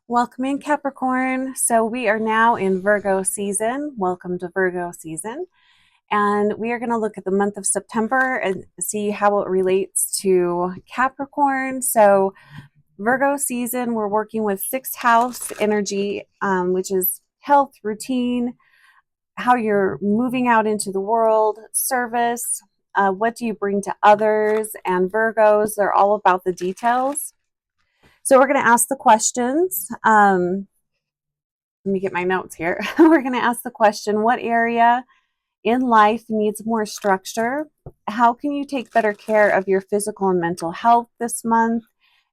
Welcome in, Capricorn. So we are now in Virgo season. Welcome to Virgo season. And we are going to look at the month of September and see how it relates to Capricorn. So Virgo season, we're working with sixth house energy, which is health, routine, how you're moving out into the world, service, what do you bring to others, and Virgos, they're all about the details. So we're going to ask the questions. Let me get my notes here. We're going to ask the question, what area in life needs more structure? How can you take better care of your physical and mental health this month?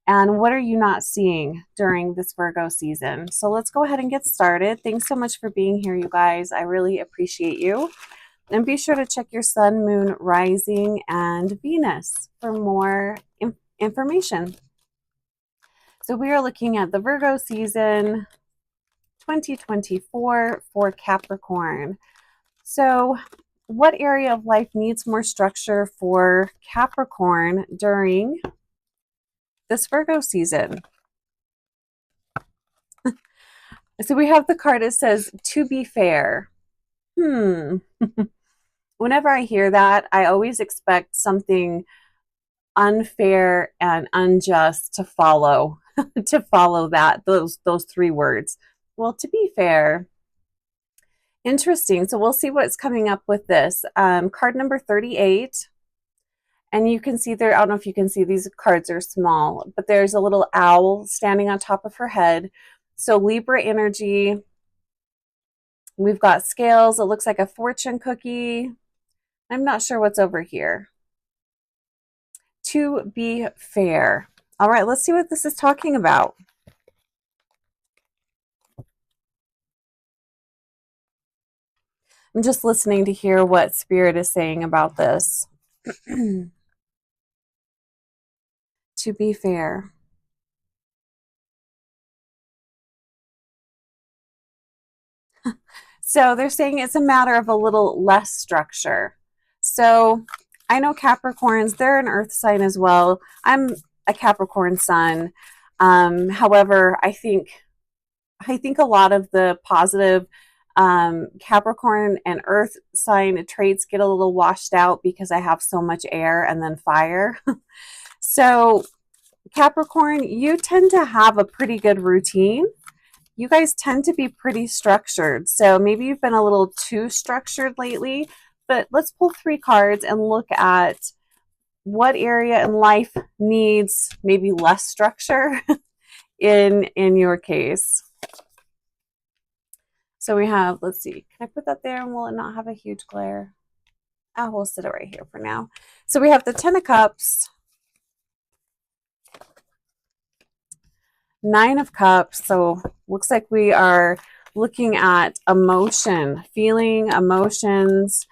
And what are you not seeing during this Virgo season? So let's go ahead and get started. Thanks so much for being here, you guys. I really appreciate you. And be sure to check your sun, moon, rising, and Venus for more information. So we are looking at the Virgo season 2024 for Capricorn. So what area of life needs more structure for Capricorn during this Virgo season? So we have the card that says, to be fair. Whenever I hear that, I always expect something unfair and unjust to follow those three words. Well, to be fair, interesting. So we'll see what's coming up with this. Card number 38. And you can see there, I don't know if you can see, these cards are small, but there's a little owl standing on top of her head. So Libra energy. We've got scales. It looks like a fortune cookie. I'm not sure what's over here. To be fair. All right, let's see what this is talking about. I'm just listening to hear what Spirit is saying about this. To be fair. So they're saying it's a matter of a little less structure. So I know Capricorns, they're an earth sign as well. I'm a Capricorn sun. However, I think a lot of the positive Capricorn and earth sign traits get a little washed out because I have so much air and then fire. So Capricorn, you tend to have a pretty good routine. You guys tend to be pretty structured. So maybe you've been a little too structured lately, but let's pull three cards and look at what area in life needs maybe less structure in your case. So we have, let's see, can I put that there and will it not have a huge glare? We'll sit it right here for now. So we have the Ten of Cups, Nine of Cups. So looks like we are looking at emotion, feeling, emotions,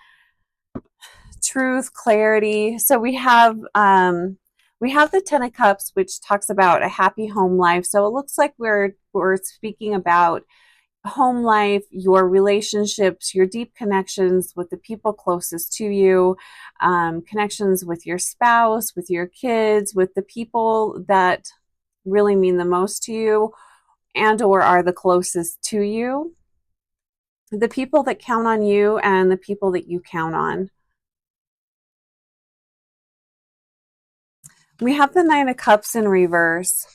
truth, clarity. So we have the Ten of Cups, which talks about a happy home life. So it looks like we're speaking about home life, your relationships, your deep connections with the people closest to you, connections with your spouse, with your kids, with the people that really mean the most to you and or are the closest to you, the people that count on you and the people that you count on. We have the Nine of Cups in reverse.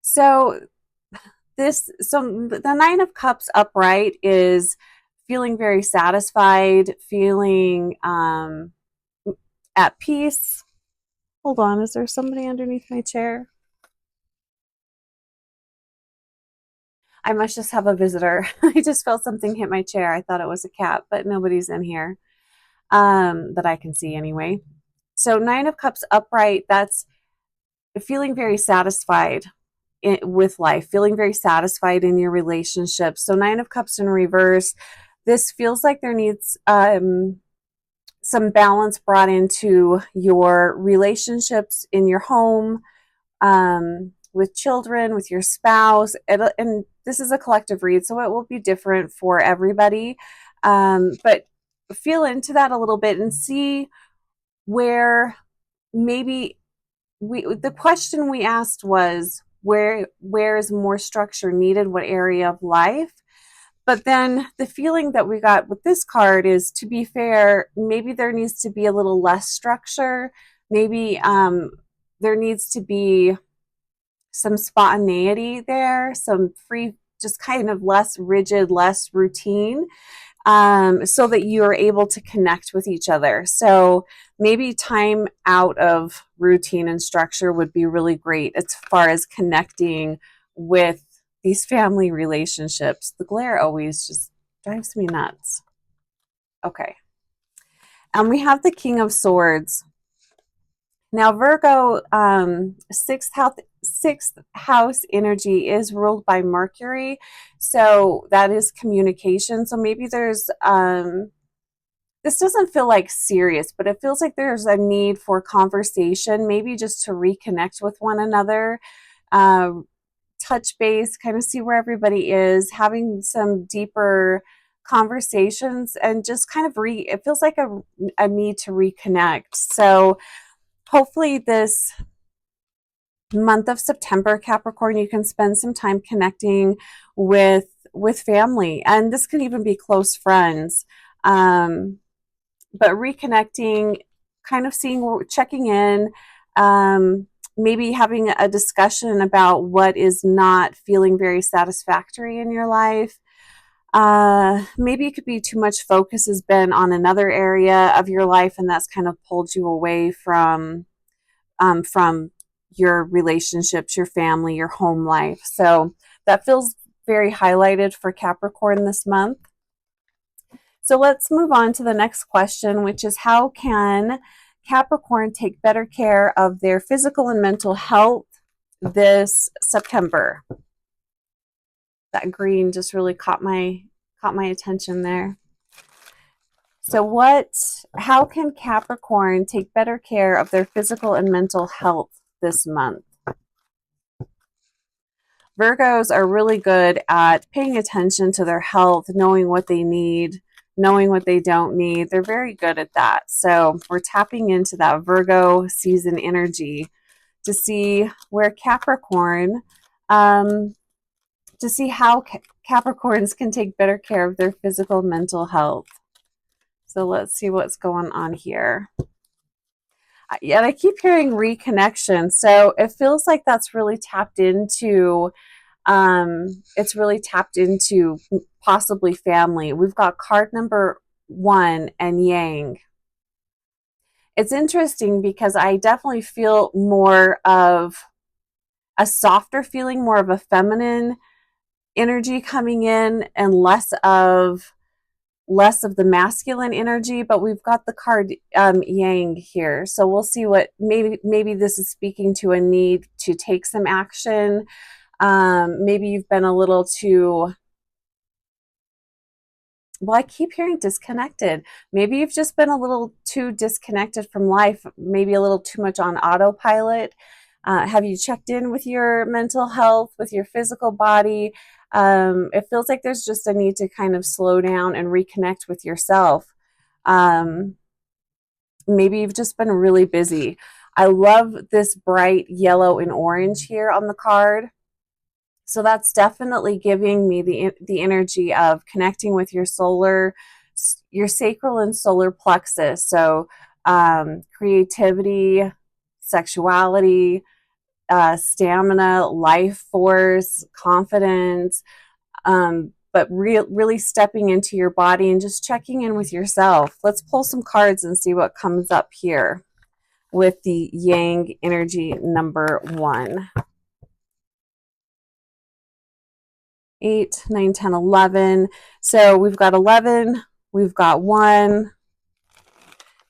So the Nine of Cups upright is feeling very satisfied, feeling at peace. Hold on, is there somebody underneath my chair? I must just have a visitor. I just felt something hit my chair. I thought it was a cat, but nobody's in here that I can see anyway. So Nine of Cups upright, that's feeling very satisfied with life, feeling very satisfied in your relationship. So Nine of Cups in reverse, this feels like there needs some balance brought into your relationships in your home, with children, with your spouse. And this is a collective read, so it will be different for everybody. But feel into that a little bit and see where maybe the question we asked was, where is more structure needed, what area of life. But then the feeling that we got with this card is, to be fair, maybe there needs to be a little less structure. Maybe there needs to be some spontaneity there, some free, just kind of less rigid, less routine, so that you are able to connect with each other. So maybe time out of routine and structure would be really great as far as connecting with these family relationships. The glare always just drives me nuts. Okay. And we have the King of Swords. Now, Virgo, sixth house energy is ruled by Mercury. So that is communication. So maybe there's, this doesn't feel like serious, but it feels like there's a need for conversation, maybe just to reconnect with one another, touch base, kind of see where everybody is, having some deeper conversations, and just kind of it feels like a need to reconnect. So hopefully this month of September, Capricorn, you can spend some time connecting with family, and this can even be close friends. But reconnecting, kind of checking in, maybe having a discussion about what is not feeling very satisfactory in your life. Maybe it could be too much focus has been on another area of your life, and that's kind of pulled you away from your relationships, your family, your home life. So that feels very highlighted for Capricorn this month. So let's move on to the next question, which is, how can Capricorn take better care of their physical and mental health this September? That green just really caught my attention there. So how can Capricorn take better care of their physical and mental health this month? Virgos are really good at paying attention to their health, knowing what they need, knowing what they don't need. They're very good at that. So we're tapping into that Virgo season energy to see where Capricorn, to see how Capricorns can take better care of their physical and mental health. So let's see what's going on here. Yeah, I keep hearing reconnection. So it feels like that's really tapped into, it's really tapped into possibly family. We've got card number 1 and Yang. It's interesting because I definitely feel more of a softer feeling, more of a feminine energy coming in, and less of the masculine energy. But we've got the card Yang here, so we'll see what maybe this is speaking to a need to take some action. Maybe you've been a little too, well, I keep hearing disconnected. Maybe you've just been a little too disconnected from life, maybe a little too much on autopilot. Have you checked in with your mental health, with your physical body? It feels like there's just a need to kind of slow down and reconnect with yourself. Maybe you've just been really busy. I love this bright yellow and orange here on the card. So that's definitely giving me the energy of connecting with your sacral and solar plexus. So creativity, sexuality, stamina, life force, confidence, but really stepping into your body and just checking in with yourself. Let's pull some cards and see what comes up here with the Yang energy number 1. 8, 9, 10, 11. So we've got 11, we've got 1.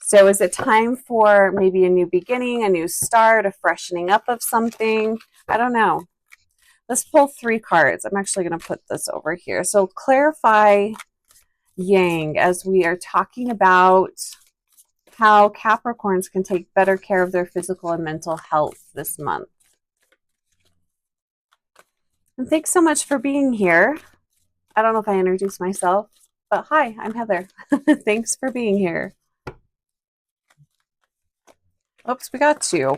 So is it time for maybe a new beginning, a new start, a freshening up of something? I don't know. Let's pull 3 cards. I'm actually going to put this over here. So clarify Yang as we are talking about how Capricorns can take better care of their physical and mental health this month. And thanks so much for being here. I don't know if I introduced myself, but hi, I'm Heather. Thanks for being here. Oops, we got 2.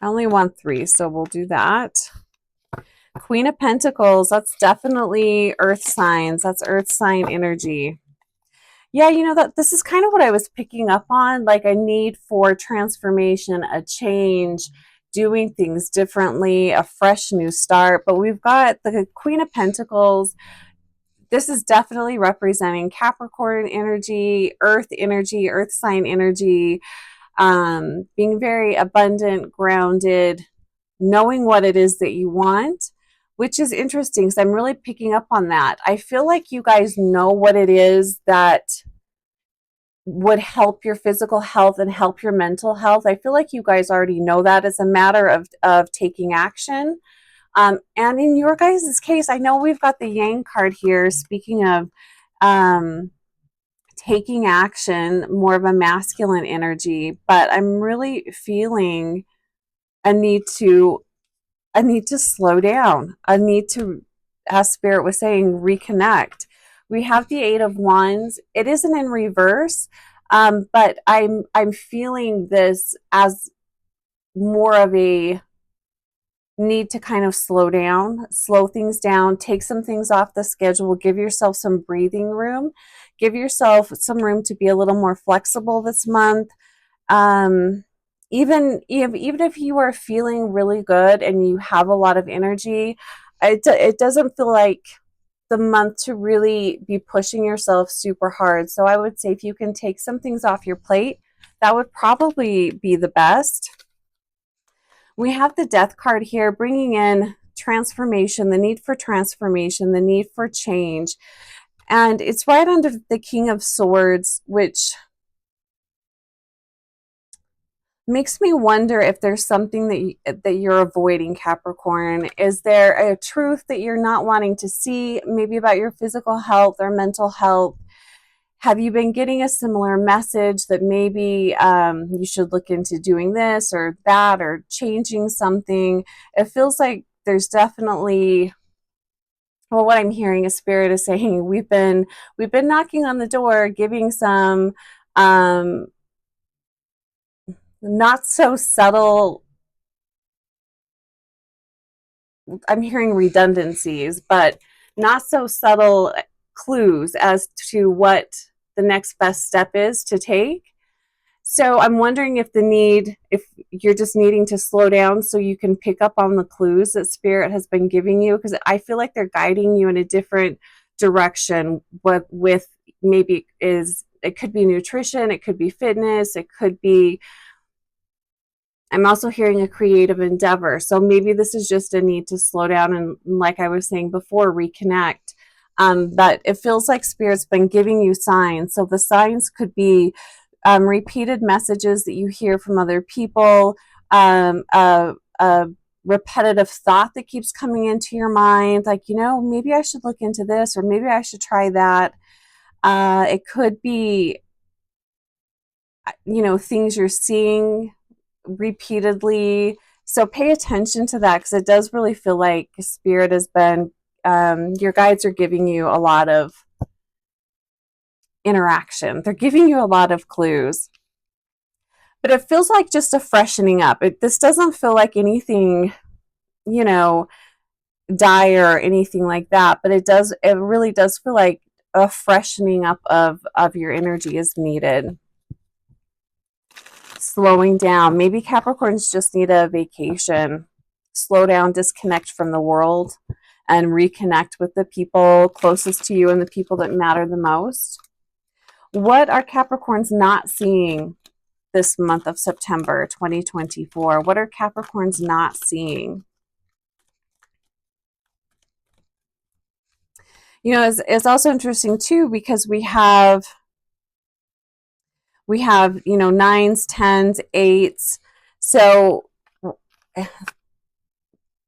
I only want 3, so we'll do that. Queen of Pentacles, that's definitely earth signs. That's earth sign energy. Yeah, you know, that this is kind of what I was picking up on, like a need for transformation, a change, doing things differently, a fresh new start. But we've got the Queen of Pentacles. This is definitely representing Capricorn energy, earth sign energy, being very abundant, grounded, knowing what it is that you want, which is interesting because I'm really picking up on that. I feel like you guys know what it is that would help your physical health and help your mental health. I feel like you guys already know that. It's a matter of taking action. And in your guys' case, I know we've got the Yang card here. Speaking of taking action, more of a masculine energy, but I'm really feeling a need to slow down. A need to, as Spirit was saying, reconnect. We have the Eight of Wands. It isn't in reverse, but I'm feeling this as more of a need to kind of slow things down, take some things off the schedule, give yourself some breathing room, give yourself some room to be a little more flexible this month. Even if you are feeling really good and you have a lot of energy, it doesn't feel like the month to really be pushing yourself super hard. So I would say if you can take some things off your plate, that would probably be the best. We have the Death card here, bringing in transformation, the need for transformation, the need for change. And it's right under the King of Swords, which makes me wonder if there's something that you're avoiding, Capricorn. Is there a truth that you're not wanting to see, maybe about your physical health or mental health? Have you been getting a similar message that maybe you should look into doing this or that or changing something? It feels like there's definitely, well, what I'm hearing is Spirit is saying we've been knocking on the door, giving some not so subtle, I'm hearing redundancies, but not so subtle clues as to what the next best step is to take. So I'm wondering if if you're just needing to slow down so you can pick up on the clues that Spirit has been giving you, because I feel like they're guiding you in a different direction. What with maybe is, it could be nutrition, it could be fitness, it could be, I'm also hearing a creative endeavor. So maybe this is just a need to slow down and, like I was saying before, reconnect. But it feels like Spirit's been giving you signs. So the signs could be repeated messages that you hear from other people, a repetitive thought that keeps coming into your mind, like, you know, maybe I should look into this, or maybe I should try that. It could be, you know, things you're seeing repeatedly. So pay attention to that, because it does really feel like Spirit has been, your guides are giving you a lot of interaction. They're giving you a lot of clues. But it feels like just a freshening up. This doesn't feel like anything, you know, dire or anything like that. But it really does feel like a freshening up of your energy is needed. Slowing down. Maybe Capricorns just need a vacation. Slow down, disconnect from the world, and reconnect with the people closest to you and the people that matter the most. What are Capricorns not seeing this month of September 2024? What are Capricorns not seeing? You know, it's also interesting too, because we have, you know, 9s, 10s, 8s. So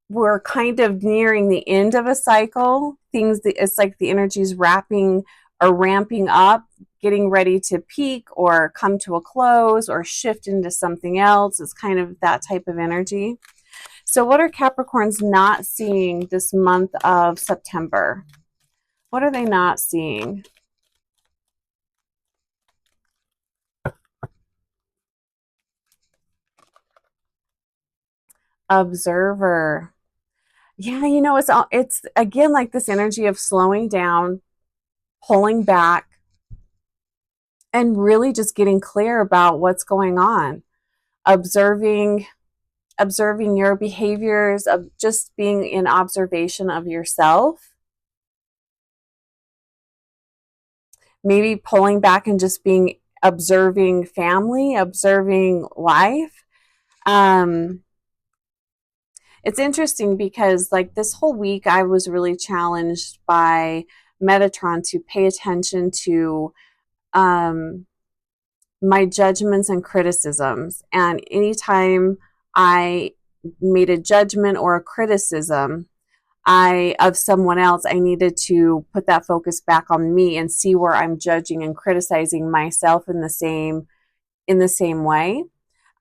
we're kind of nearing the end of a cycle. It's like the energy's wrapping or ramping up, getting ready to peak or come to a close or shift into something else. It's kind of that type of energy. So what are Capricorns not seeing this month of September? What are they not seeing? Observer. Yeah, it's again like this energy of slowing down, pulling back, and really just getting clear about what's going on. Observing your behaviors, of just being in observation of yourself. Maybe pulling back and just being observing family, observing life. It's interesting because like this whole week I was really challenged by Metatron to pay attention to my judgments and criticisms. And anytime I made a judgment or a criticism of someone else, I needed to put that focus back on me and see where I'm judging and criticizing myself in the same way.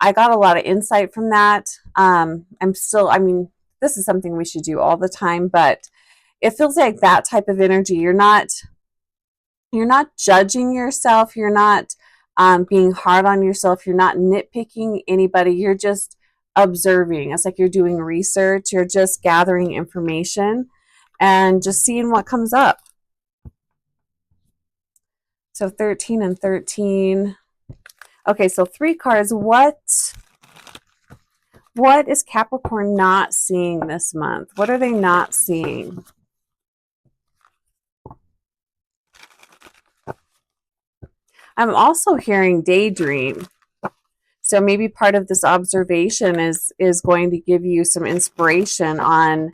I got a lot of insight from that. This is something we should do all the time, but it feels like that type of energy. You're not judging yourself. You're not being hard on yourself. You're not nitpicking anybody. You're just observing. It's like you're doing research. You're just gathering information and just seeing what comes up. So 13 and 13. Okay, so 3 cards. What is Capricorn not seeing this month? What are they not seeing? I'm also hearing daydream. So maybe part of this observation is going to give you some inspiration on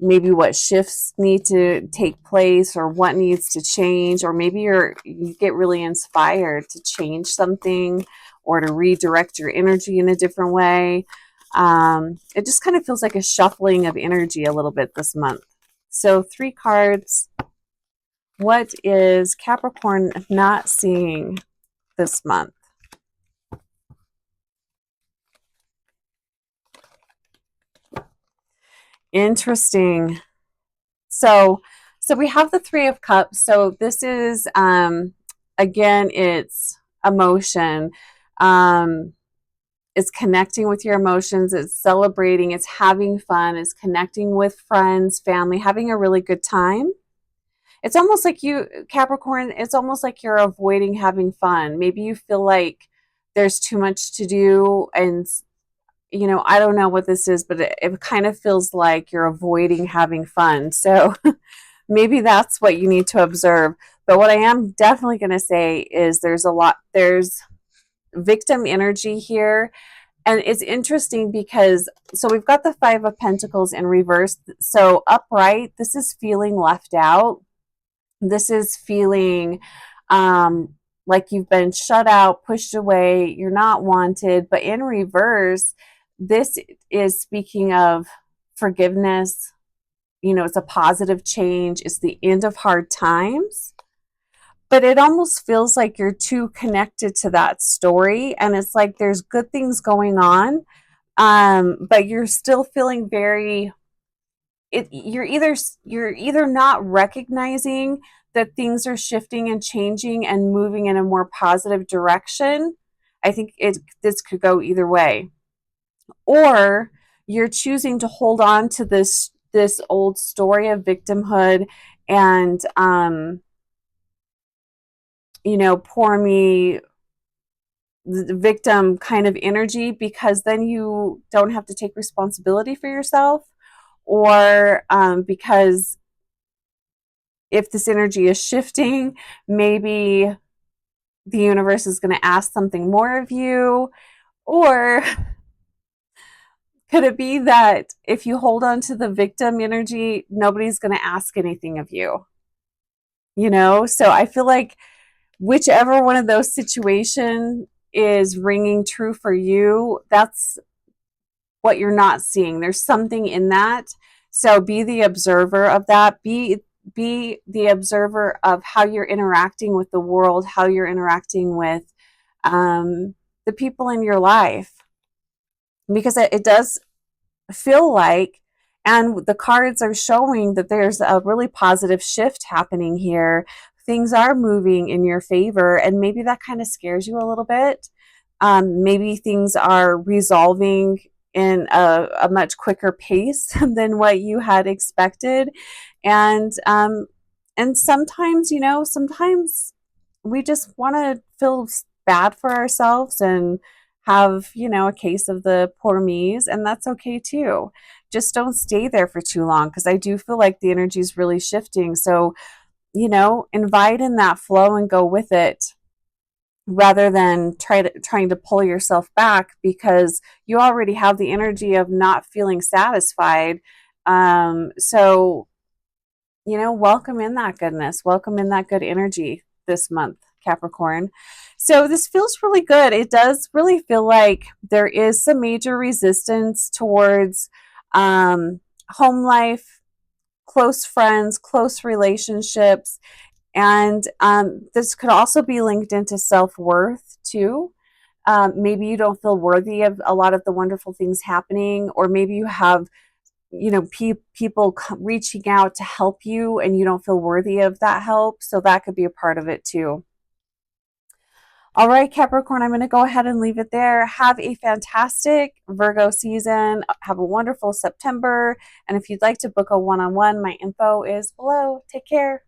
maybe what shifts need to take place or what needs to change, or maybe you get really inspired to change something or to redirect your energy in a different way. It just kind of feels like a shuffling of energy a little bit this month. So 3 cards. What is Capricorn not seeing this month? Interesting. So we have the 3 of Cups. So this is again, it's emotion. It's connecting with your emotions. It's celebrating. It's having fun. It's connecting with friends, family, having a really good time. It's almost like Capricorn, it's almost like you're avoiding having fun. Maybe you feel like there's too much to do, and I don't know what this is, but it kind of feels like you're avoiding having fun. So maybe that's what you need to observe. But what I am definitely going to say is there's victim energy here. And it's interesting because, so we've got the 5 of Pentacles in reverse. So upright, this is feeling left out. This is feeling like you've been shut out, pushed away, you're not wanted. But in reverse, this is speaking of forgiveness. It's a positive change. It's the end of hard times. But it almost feels like you're too connected to that story. And it's like there's good things going on, but you're still feeling you're either not recognizing that things are shifting and changing and moving in a more positive direction. I think this could go either way. Or you're choosing to hold on to this old story of victimhood and poor me, the victim kind of energy, because then you don't have to take responsibility for yourself. Or because if this energy is shifting, maybe the universe is going to ask something more of you. Or could it be that if you hold on to the victim energy, nobody's going to ask anything of you? So I feel like whichever one of those situations is ringing true for you, that's what you're not seeing. There's something in that. So be the observer of that. Be the observer of how you're interacting with the world, how you're interacting with the people in your life. Because it does feel like, and the cards are showing that there's a really positive shift happening here. Things are moving in your favor, and maybe that kind of scares you a little bit. Maybe things are resolving in a much quicker pace than what you had expected. And sometimes, you know, sometimes we just want to feel bad for ourselves and have, you know, a case of the poor me's, and that's okay too. Just don't stay there for too long, because I do feel like the energy is really shifting. So, you know, invite in that flow and go with it, rather than trying to pull yourself back, because you already have the energy of not feeling satisfied. So, you know, welcome in that goodness, welcome in that good energy this month, Capricorn. So this feels really good. It does really feel like there is some major resistance towards home life, close friends, close relationships. And this could also be linked into self-worth too. Maybe you don't feel worthy of a lot of the wonderful things happening, or maybe you have, you know, people reaching out to help you and you don't feel worthy of that help. So that could be a part of it too. All right, Capricorn, I'm going to go ahead and leave it there. Have a fantastic Virgo season. Have a wonderful September. And if you'd like to book a one-on-one, my info is below. Take care.